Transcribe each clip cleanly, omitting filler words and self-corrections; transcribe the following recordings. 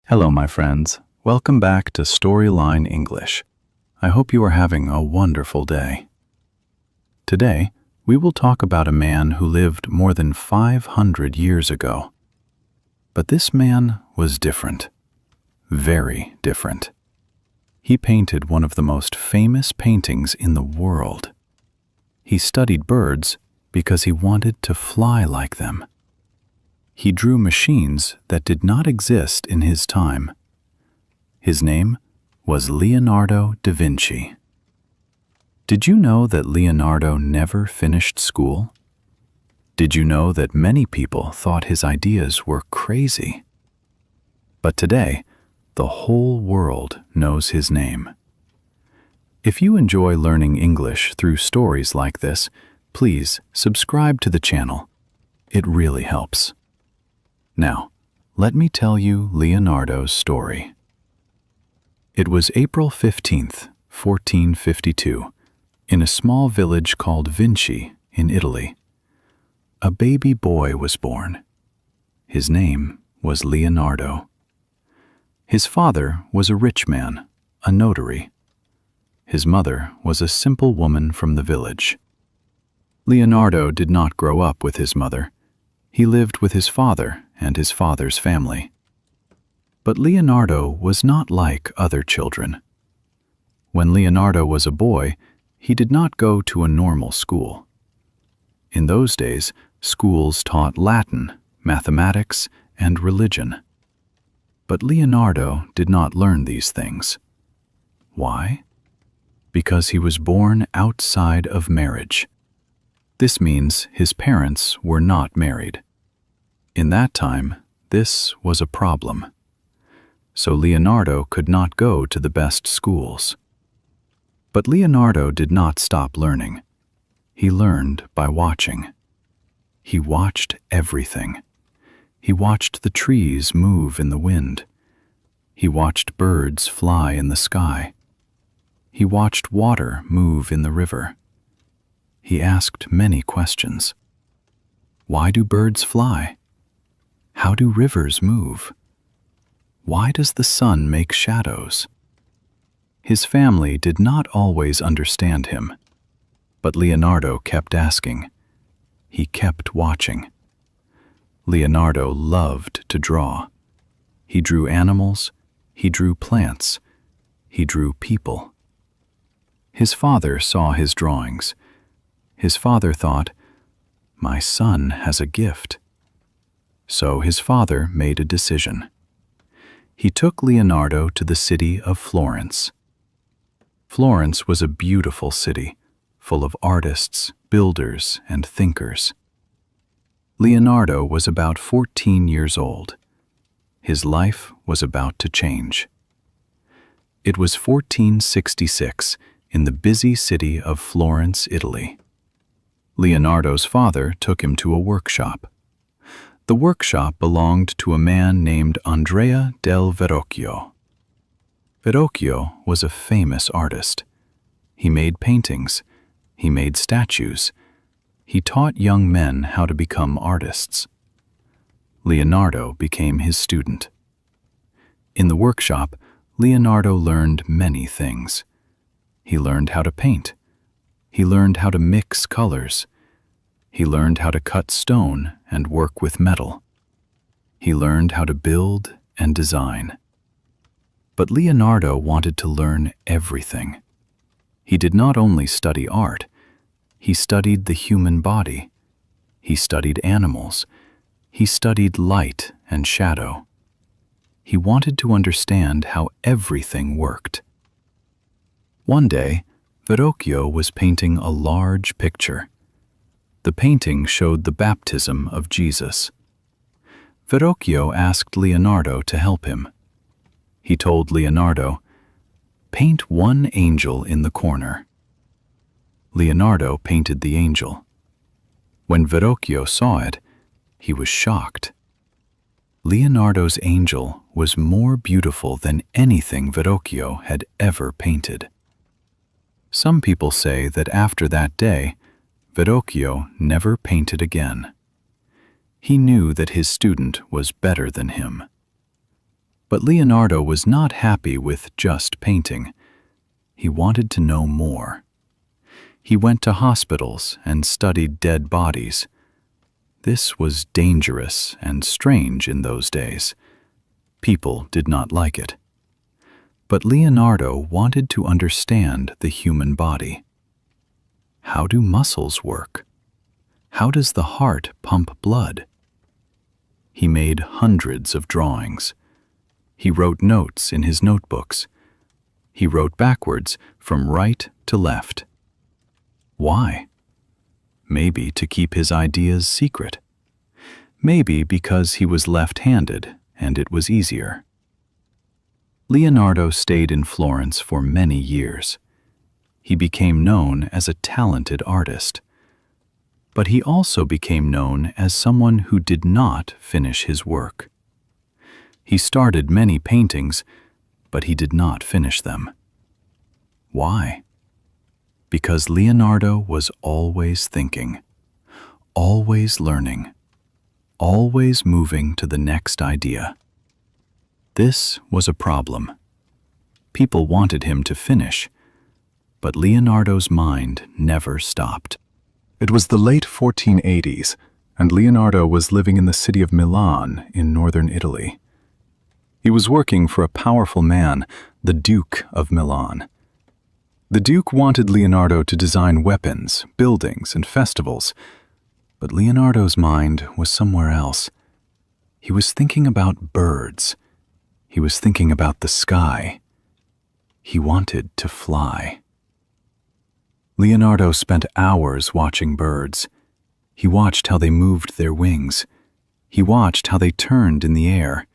Hello, my friends. Welcome back to Storyline English. I hope you are having a wonderful day. Today, we will talk about a man who lived more than 500 years ago. But this man was different. Very different. He painted one of the most famous paintings in the world. He studied birds because he wanted to fly like them. He drew machines that did not exist in his time. His name was Leonardo da Vinci. Did you know that Leonardo never finished school? Did you know that many people thought his ideas were crazy? But today, the whole world knows his name. If you enjoy learning English through stories like this, please subscribe to the channel. It really helps. Now, let me tell you Leonardo's story. It was April 15th, 1452, in a small village called Vinci in Italy. A baby boy was born. His name was Leonardo. His father was a rich man, a notary. His mother was a simple woman from the village. Leonardo did not grow up with his mother. He lived with his father and his father's family. But Leonardo was not like other children. When Leonardo was a boy, he did not go to a normal school. In those days, schools taught Latin, mathematics, and religion. But Leonardo did not learn these things. Why? Because he was born outside of marriage. This means his parents were not married. In that time, this was a problem. So Leonardo could not go to the best schools. But Leonardo did not stop learning. He learned by watching. He watched everything. He watched the trees move in the wind. He watched birds fly in the sky. He watched water move in the river. He asked many questions. Why do birds fly? How do rivers move? Why does the sun make shadows? His family did not always understand him, but Leonardo kept asking. He kept watching. Leonardo loved to draw. He drew animals, he drew plants, he drew people. His father saw his drawings. His father thought, "My son has a gift." So his father made a decision. He took Leonardo to the city of Florence. Florence was a beautiful city, full of artists, builders, and thinkers. Leonardo was about 14 years old. His life was about to change. It was 1466 in the busy city of Florence, Italy. Leonardo's father took him to a workshop. The workshop belonged to a man named Andrea del Verrocchio. Verrocchio was a famous artist. He made paintings. He made statues. He taught young men how to become artists. Leonardo became his student. In the workshop, Leonardo learned many things. He learned how to paint. He learned how to mix colors. He learned how to cut stone and work with metal. He learned how to build and design. But Leonardo wanted to learn everything. He did not only study art, he studied the human body. He studied animals. He studied light and shadow. He wanted to understand how everything worked. One day, Verrocchio was painting a large picture. The painting showed the baptism of Jesus. Verrocchio asked Leonardo to help him. He told Leonardo, "Paint one angel in the corner." Leonardo painted the angel. When Verrocchio saw it, he was shocked. Leonardo's angel was more beautiful than anything Verrocchio had ever painted. Some people say that after that day, Verrocchio never painted again. He knew that his student was better than him. But Leonardo was not happy with just painting. He wanted to know more. He went to hospitals and studied dead bodies. This was dangerous and strange in those days. People did not like it. But Leonardo wanted to understand the human body. How do muscles work? How does the heart pump blood? He made hundreds of drawings. He wrote notes in his notebooks. He wrote backwards from right to left. Why? Maybe to keep his ideas secret. Maybe because he was left-handed and it was easier. Leonardo stayed in Florence for many years. He became known as a talented artist. But he also became known as someone who did not finish his work. He started many paintings, but he did not finish them. Why? Because Leonardo was always thinking, always learning, always moving to the next idea. This was a problem. People wanted him to finish, but Leonardo's mind never stopped. It was the late 1480s, and Leonardo was living in the city of Milan in northern Italy. He was working for a powerful man, the Duke of Milan. The Duke wanted Leonardo to design weapons, buildings, and festivals, but Leonardo's mind was somewhere else. He was thinking about birds. He was thinking about the sky. He wanted to fly. Leonardo spent hours watching birds. He watched how they moved their wings. He watched how they turned in the air.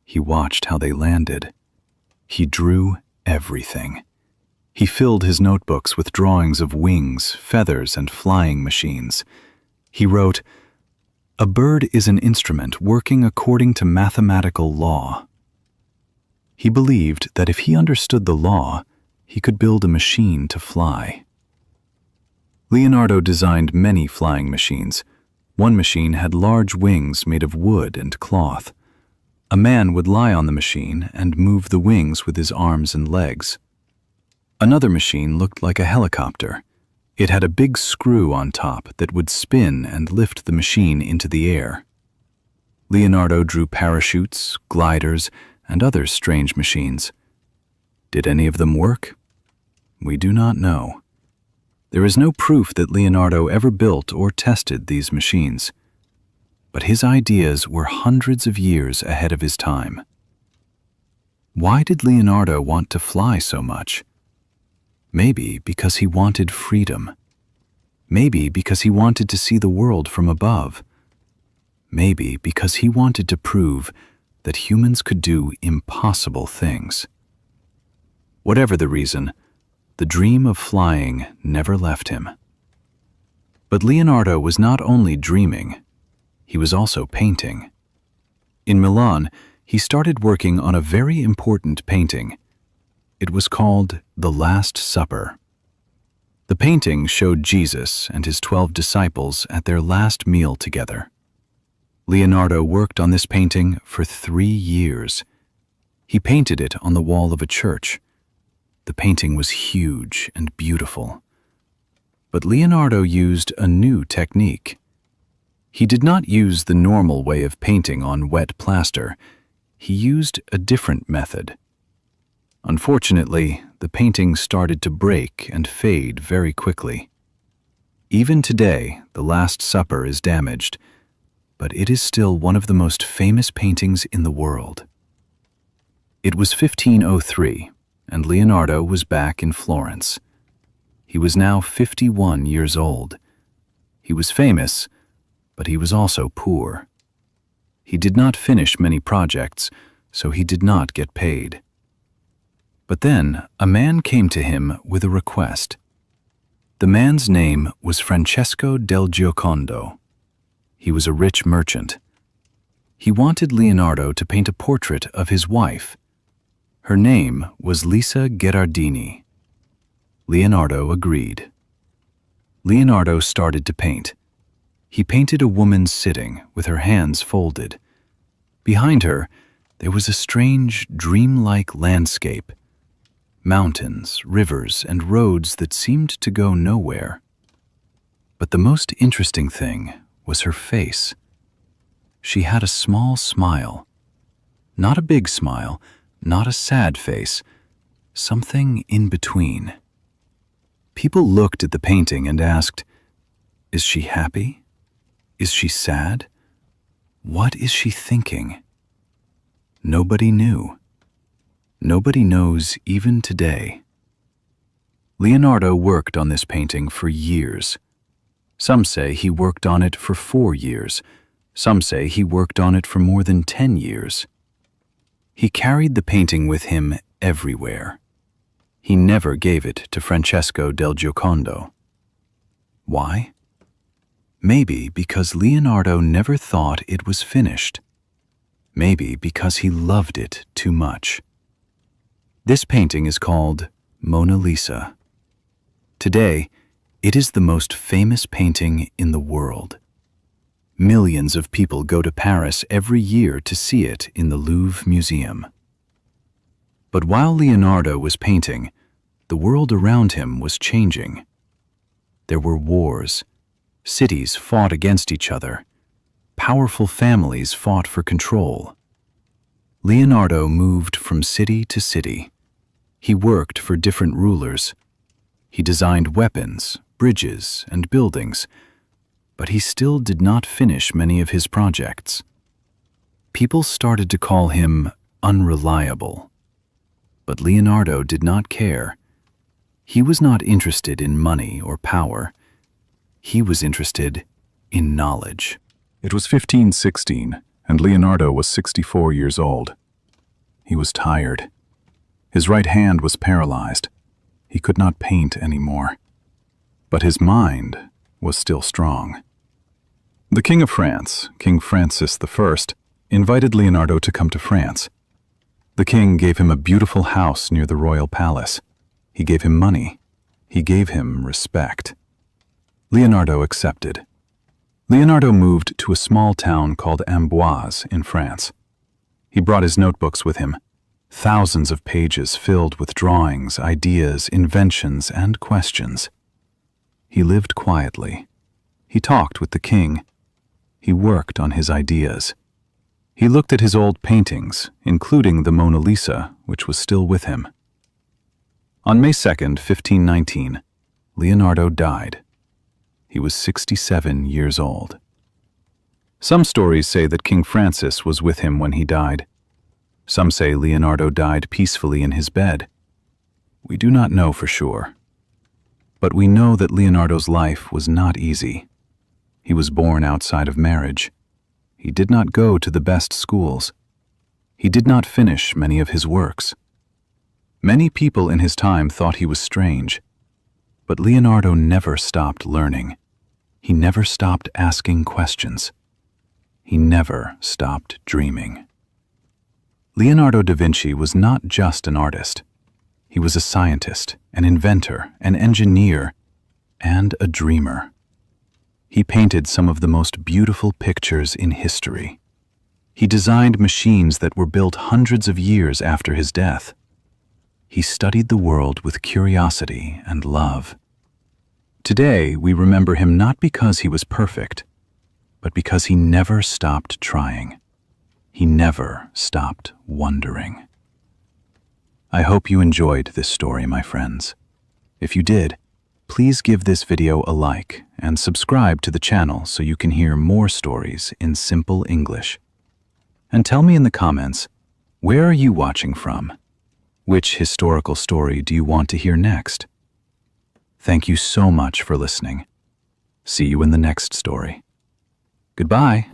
He watched how they landed. He drew everything. He filled his notebooks with drawings of wings, feathers, and flying machines. He wrote, "A bird is an instrument working according to mathematical law." He believed that if he understood the law, he could build a machine to fly. Leonardo designed many flying machines. One machine had large wings made of wood and cloth. A man would lie on the machine and move the wings with his arms and legs. Another machine looked like a helicopter. It had a big screw on top that would spin and lift the machine into the air. Leonardo drew parachutes, gliders, and other strange machines. Did any of them work? We do not know. There is no proof that Leonardo ever built or tested these machines. But his ideas were hundreds of years ahead of his time. Why did Leonardo want to fly so much? Maybe because he wanted freedom. Maybe because he wanted to see the world from above. Maybe because he wanted to prove that humans could do impossible things. Whatever the reason, the dream of flying never left him. But Leonardo was not only dreaming, he was also painting. In Milan, he started working on a very important painting. It was called The Last Supper. The painting showed Jesus and his 12 disciples at their last meal together. Leonardo worked on this painting for 3 years. He painted it on the wall of a church. The painting was huge and beautiful. But Leonardo used a new technique. He did not use the normal way of painting on wet plaster. He used a different method. Unfortunately, the painting started to break and fade very quickly. Even today, The Last Supper is damaged, but it is still one of the most famous paintings in the world. It was 1503, and Leonardo was back in Florence. He was now 51 years old. He was famous, but he was also poor. He did not finish many projects, so he did not get paid. But then a man came to him with a request. The man's name was Francesco del Giocondo. He was a rich merchant. He wanted Leonardo to paint a portrait of his wife. Her name was Lisa Gherardini. Leonardo agreed. Leonardo started to paint. He painted a woman sitting with her hands folded. Behind her, There was a strange, dreamlike landscape, mountains, rivers, and roads that seemed to go nowhere. But the most interesting thing was her face. She had a small smile. Not a big smile, not a sad face, something in between. People looked at the painting and asked, "Is she happy? Is she sad? What is she thinking?" Nobody knew. Nobody knows even today. Leonardo worked on this painting for years. Some say he worked on it for 4 years. Some say he worked on it for more than 10 years. He carried the painting with him everywhere. He never gave it to Francesco del Giocondo. Why? Maybe because Leonardo never thought it was finished. Maybe because he loved it too much. This painting is called Mona Lisa. Today, it is the most famous painting in the world. Millions of people go to Paris every year to see it in the Louvre Museum. But while Leonardo was painting, the world around him was changing. There were wars. Cities fought against each other. Powerful families fought for control. Leonardo moved from city to city. He worked for different rulers. He designed weapons, bridges, and buildings, but he still did not finish many of his projects. People started to call him unreliable. But Leonardo did not care. He was not interested in money or power. He was interested in knowledge. It was 1516, and Leonardo was 64 years old. He was tired. His right hand was paralyzed. He could not paint anymore. But his mind was still strong. The King of France, King Francis I, invited Leonardo to come to France. The king gave him a beautiful house near the royal palace. He gave him money. He gave him respect. Leonardo accepted. Leonardo moved to a small town called Amboise in France. He brought his notebooks with him, thousands of pages filled with drawings, ideas, inventions, and questions. He lived quietly. He talked with the king. He worked on his ideas. He looked at his old paintings, including the Mona Lisa, which was still with him. On May 2nd, 1519, Leonardo died. He was 67 years old. Some stories say that King Francis was with him when he died. Some say Leonardo died peacefully in his bed. We do not know for sure. But we know that Leonardo's life was not easy. He was born outside of marriage. He did not go to the best schools. He did not finish many of his works. Many people in his time thought he was strange. But Leonardo never stopped learning. He never stopped asking questions. He never stopped dreaming. Leonardo da Vinci was not just an artist. He was a scientist, an inventor, an engineer, and a dreamer. He painted some of the most beautiful pictures in history. He designed machines that were built hundreds of years after his death. He studied the world with curiosity and love. Today, we remember him not because he was perfect, but because he never stopped trying. He never stopped wondering. I hope you enjoyed this story, my friends. If you did, please give this video a like and subscribe to the channel so you can hear more stories in simple English. And tell me in the comments, where are you watching from? Which historical story do you want to hear next? Thank you so much for listening. See you in the next story. Goodbye.